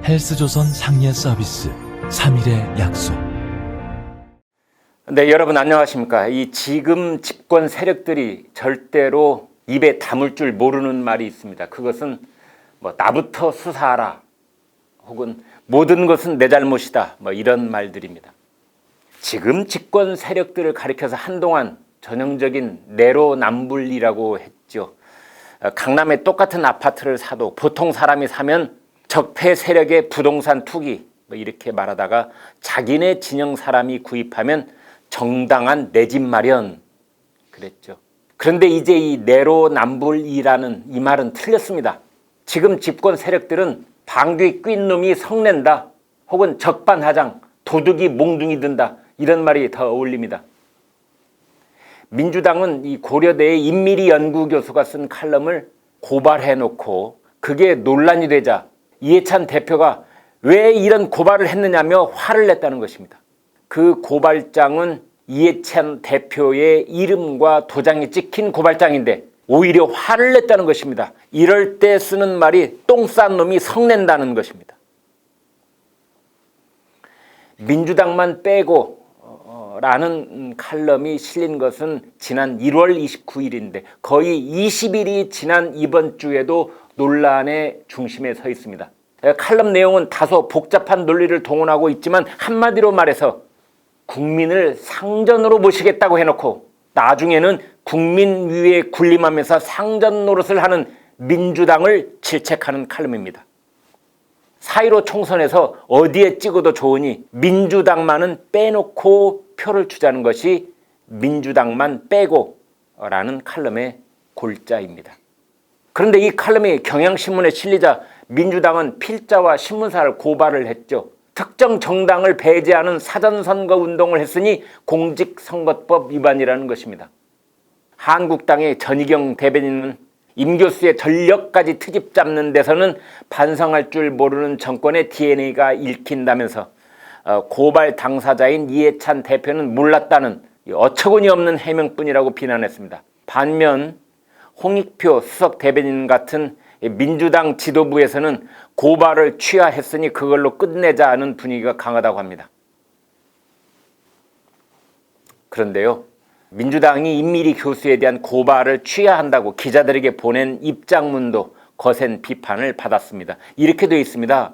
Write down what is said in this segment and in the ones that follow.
헬스조선 상예 서비스 3일의 약속. 네, 여러분 안녕하십니까? 이 지금 집권 세력들이 절대로 입에 담을 줄 모르는 말이 있습니다. 그것은 나부터 수사하라, 혹은 모든 것은 내 잘못이다, 이런 말들입니다. 지금 집권 세력들을 가리켜서 한동안 전형적인 내로남불이라고 했죠. 강남에 똑같은 아파트를 사도 보통 사람이 사면 적폐 세력의 부동산 투기 이렇게 말하다가 자기네 진영 사람이 구입하면 정당한 내 집 마련 그랬죠. 그런데 이제 이 내로남불이라는 이 말은 틀렸습니다. 지금 집권 세력들은 방귀 낀 놈이 성낸다, 혹은 적반하장, 도둑이 몽둥이 든다, 이런 말이 더 어울립니다. 민주당은 이 고려대의 임미리 연구교수가 쓴 칼럼을 고발해놓고 그게 논란이 되자 이해찬 대표가 왜 이런 고발을 했느냐며 화를 냈다는 것입니다. 그 고발장은 이해찬 대표의 이름과 도장이 찍힌 고발장인데 오히려 화를 냈다는 것입니다. 이럴 때 쓰는 말이 똥 싼 놈이 성낸다는 것입니다. 민주당만 빼고 라는 칼럼이 실린 것은 지난 1월 29일인데 거의 20일이 지난 이번 주에도 논란의 중심에 서 있습니다. 칼럼 내용은 다소 복잡한 논리를 동원하고 있지만 한마디로 말해서 국민을 상전으로 모시겠다고 해놓고 나중에는 국민 위에 군림하면서 상전 노릇을 하는 민주당을 질책하는 칼럼입니다. 4.15 총선에서 어디에 찍어도 좋으니 민주당만은 빼놓고 표를 주자는 것이 민주당만 빼고 라는 칼럼의 골자입니다. 그런데 이 칼럼이 경향신문에 실리자 민주당은 필자와 신문사를 고발을 했죠. 특정 정당을 배제하는 사전선거 운동을 했으니 공직선거법 위반이라는 것입니다. 한국당의 전희경 대변인은 임 교수의 전력까지 트집 잡는 데서는 반성할 줄 모르는 정권의 DNA가 읽힌다면서 고발 당사자인 이해찬 대표는 몰랐다는 어처구니 없는 해명뿐이라고 비난했습니다. 반면 홍익표 수석 대변인 같은 민주당 지도부에서는 고발을 취하했으니 그걸로 끝내자는 분위기가 강하다고 합니다. 그런데요, 민주당이 임미리 교수에 대한 고발을 취하한다고 기자들에게 보낸 입장문도 거센 비판을 받았습니다. 이렇게 되어 있습니다.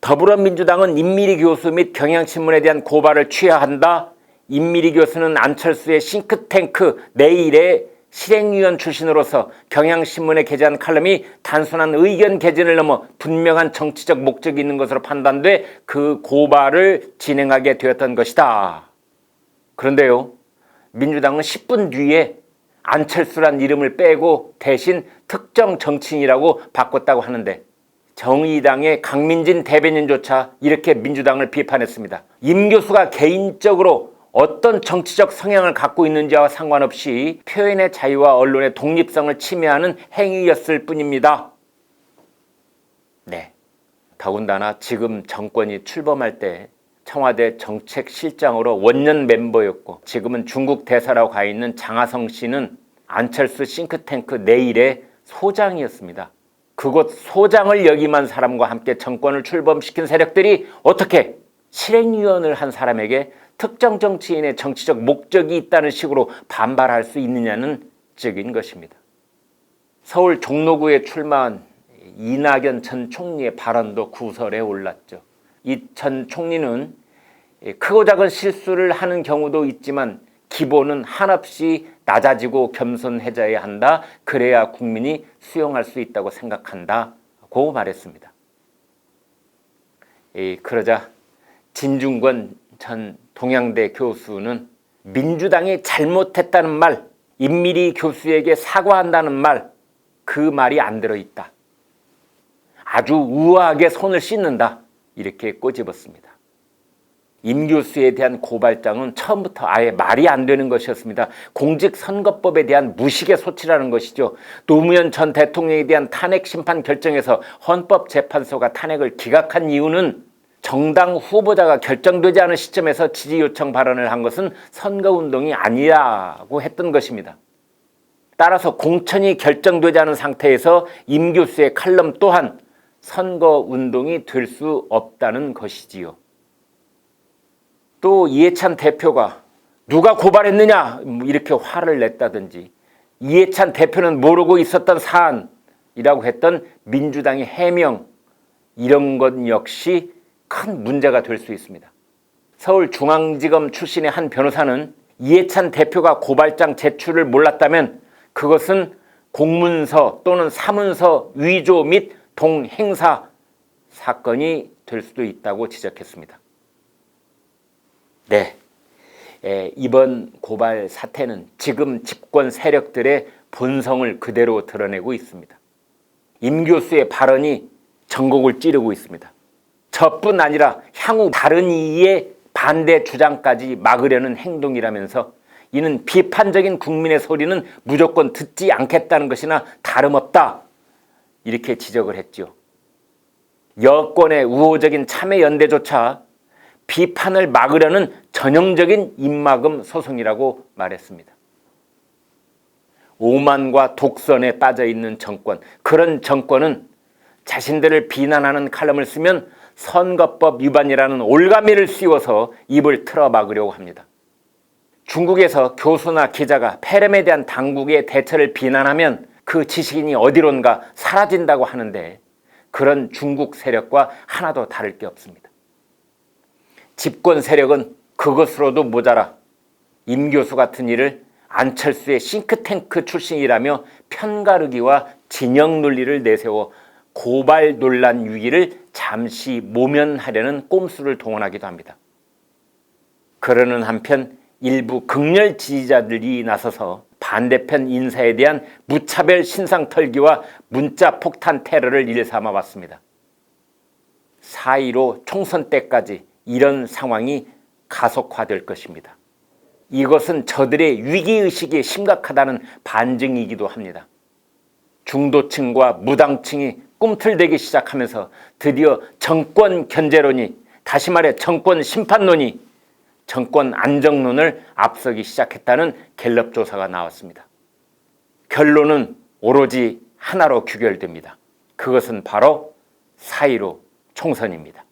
더불어민주당은 임미리 교수 및 경향신문에 대한 고발을 취하한다. 임미리 교수는 안철수의 싱크탱크 내일의 실행위원 출신으로서 경향신문에 게재한 칼럼이 단순한 의견 개진을 넘어 분명한 정치적 목적이 있는 것으로 판단돼 그 고발을 진행하게 되었던 것이다. 그런데요, 민주당은 10분 뒤에 안철수란 이름을 빼고 대신 특정 정치인이라고 바꿨다고 하는데 정의당의 강민진 대변인조차 이렇게 민주당을 비판했습니다. 임 교수가 개인적으로 어떤 정치적 성향을 갖고 있는지와 상관없이 표현의 자유와 언론의 독립성을 침해하는 행위였을 뿐입니다. 네, 더군다나 지금 정권이 출범할 때 청와대 정책실장으로 원년 멤버였고 지금은 중국 대사라고 가 있는 장하성 씨는 안철수 싱크탱크 내일의 소장이었습니다. 그곳 소장을 역임한 사람과 함께 정권을 출범시킨 세력들이 어떻게 실행위원을 한 사람에게 특정 정치인의 정치적 목적이 있다는 식으로 반발할 수 있느냐는 적인 것입니다. 서울 종로구에 출마한 이낙연 전 총리의 발언도 구설에 올랐죠. 이 전 총리는 크고 작은 실수를 하는 경우도 있지만 기본은 한없이 낮아지고 겸손해져야 한다. 그래야 국민이 수용할 수 있다고 생각한다고 말했습니다. 그러자 진중권 전 동양대 교수는 민주당이 잘못했다는 말, 임미리 교수에게 사과한다는 말, 그 말이 안 들어있다. 아주 우아하게 손을 씻는다. 이렇게 꼬집었습니다. 임 교수에 대한 고발장은 처음부터 아예 말이 안 되는 것이었습니다. 공직선거법에 대한 무식의 소치라는 것이죠. 노무현 전 대통령에 대한 탄핵 심판 결정에서 헌법재판소가 탄핵을 기각한 이유는 정당 후보자가 결정되지 않은 시점에서 지지 요청 발언을 한 것은 선거운동이 아니라고 했던 것입니다. 따라서 공천이 결정되지 않은 상태에서 임 교수의 칼럼 또한 선거 운동이 될 수 없다는 것이지요. 또 이해찬 대표가 누가 고발했느냐 이렇게 화를 냈다든지 이해찬 대표는 모르고 있었던 사안이라고 했던 민주당의 해명, 이런 것 역시 큰 문제가 될 수 있습니다. 서울중앙지검 출신의 한 변호사는 이해찬 대표가 고발장 제출을 몰랐다면 그것은 공문서 또는 사문서 위조 및 동행사 사건이 될 수도 있다고 지적했습니다. 네, 이번 고발 사태는 지금 집권 세력들의 본성을 그대로 드러내고 있습니다. 임 교수의 발언이 전국을 찌르고 있습니다. 저뿐 아니라 향후 다른 이의 반대 주장까지 막으려는 행동이라면서 이는 비판적인 국민의 소리는 무조건 듣지 않겠다는 것이나 다름없다, 이렇게 지적을 했죠. 여권의 우호적인 참여연대조차 비판을 막으려는 전형적인 입막음 소송이라고 말했습니다. 오만과 독선에 빠져있는 정권, 그런 정권은 자신들을 비난하는 칼럼을 쓰면 선거법 위반이라는 올가미를 씌워서 입을 틀어 막으려고 합니다. 중국에서 교수나 기자가 폐렴에 대한 당국의 대처를 비난하면 그 지식인이 어디론가 사라진다고 하는데 그런 중국 세력과 하나도 다를 게 없습니다. 집권 세력은 그것으로도 모자라 임 교수 같은 일을 안철수의 싱크탱크 출신이라며 편가르기와 진영 논리를 내세워 고발 논란 위기를 잠시 모면하려는 꼼수를 동원하기도 합니다. 그러는 한편 일부 극렬 지지자들이 나서서 반대편 인사에 대한 무차별 신상 털기와 문자 폭탄 테러를 일삼아 왔습니다. 4.15 총선 때까지 이런 상황이 가속화될 것입니다. 이것은 저들의 위기의식이 심각하다는 반증이기도 합니다. 중도층과 무당층이 꿈틀대기 시작하면서 드디어 정권 견제론이, 다시 말해 정권 심판론이 정권 안정론을 앞서기 시작했다는 갤럽 조사가 나왔습니다. 결론은 오로지 하나로 규결됩니다. 그것은 바로 4.15 총선입니다.